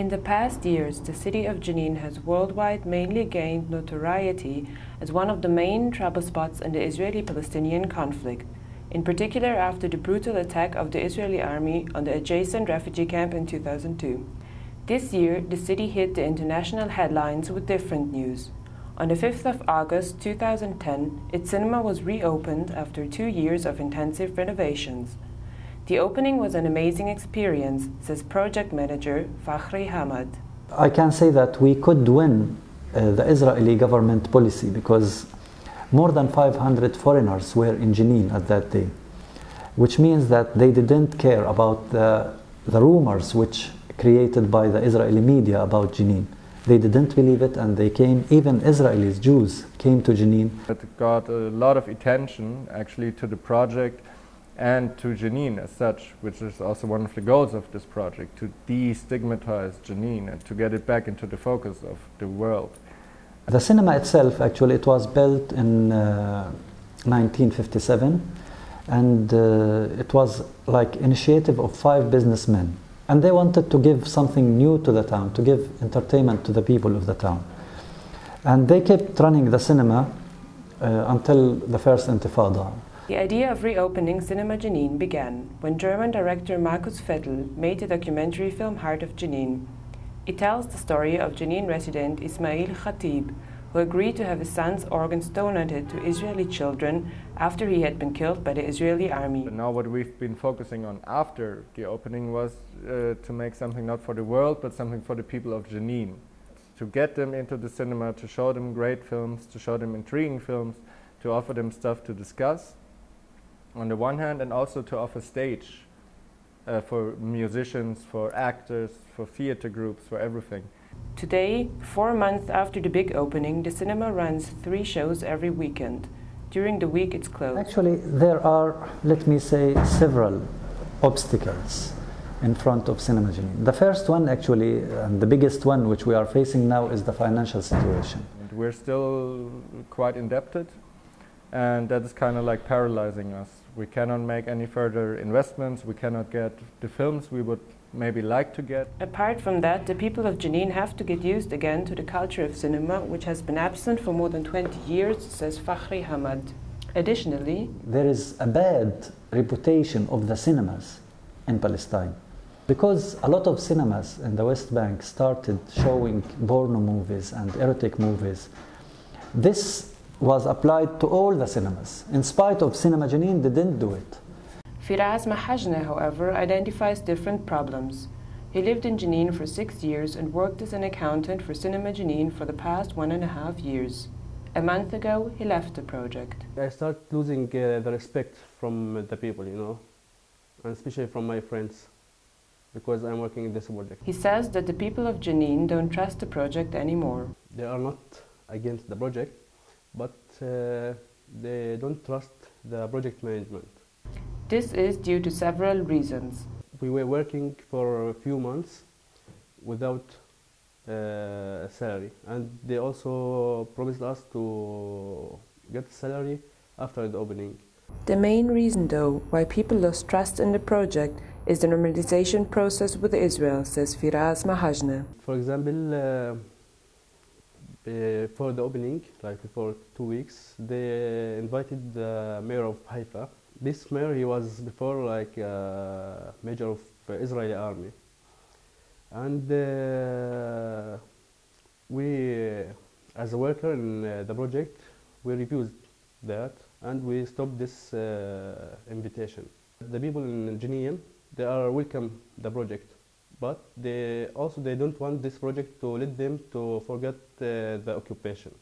In the past years, the city of Jenin has worldwide mainly gained notoriety as one of the main trouble spots in the Israeli-Palestinian conflict, in particular after the brutal attack of the Israeli army on the adjacent refugee camp in 2002. This year, the city hit the international headlines with different news. On the 5th of August 2010, its cinema was reopened after 2 years of intensive renovations. The opening was an amazing experience, says project manager Fakhri Hamad. I can say that we could win the Israeli government policy because more than 500 foreigners were in Jenin at that day, which means that they didn't care about the rumors which created by the Israeli media about Jenin. They didn't believe it, and they came, even Israelis, Jews, came to Jenin. It got a lot of attention actually to the project and to Jenin as such, which is also one of the goals of this project, to destigmatize Jenin and to get it back into the focus of the world. The cinema itself, actually, it was built in 1957, and it was like initiative of 5 businessmen. And they wanted to give something new to the town, to give entertainment to the people of the town. And they kept running the cinema until the first Intifada. The idea of reopening Cinema Jenin began when German director Markus Vettel made the documentary film Heart of Jenin. It tells the story of Jenin resident Ismail Khatib, who agreed to have his son's organs donated to Israeli children after he had been killed by the Israeli army. But now what we've been focusing on after the opening was to make something not for the world, but something for the people of Jenin. To get them into the cinema, to show them great films, to show them intriguing films, to offer them stuff to discuss on the one hand, and also to offer stage for musicians, for actors, for theater groups, for everything. Today, 4 months after the big opening, the cinema runs 3 shows every weekend. During the week it's closed. Actually, there are, let me say, several obstacles in front of Cinema Jenin. The first one, actually, and the biggest one which we are facing now, is the financial situation. And we're still quite indebted, and that is kind of like paralyzing us. We cannot make any further investments, we cannot get the films we would maybe like to get. Apart from that, the people of Jenin have to get used again to the culture of cinema, which has been absent for more than 20 years, says Fakhri Hamad. Additionally, there is a bad reputation of the cinemas in Palestine, because a lot of cinemas in the West Bank started showing porno movies and erotic movies. This was applied to all the cinemas. In spite of Cinema Jenin, they didn't do it. Firas Mahajne, however, identifies different problems. He lived in Jenin for 6 years and worked as an accountant for Cinema Jenin for the past 1.5 years. A month ago, he left the project. I started losing the respect from the people, you know, and especially from my friends, because I'm working in this project. He says that the people of Jenin don't trust the project anymore. They are not against the project, but they don't trust the project management. This is due to several reasons. We were working for a few months without salary, and they also promised us to get salary after the opening. The main reason, though, why people lost trust in the project is the normalization process with Israel, says Firas Mahajne. For example, before the opening, like before 2 weeks, they invited the mayor of Haifa. This mayor, he was before like major of Israeli army, and we, as a worker in the project, we refused that, and we stopped this invitation. The people in Jenin, they are welcome the project, but they don't want this project to lead them to forget the occupation.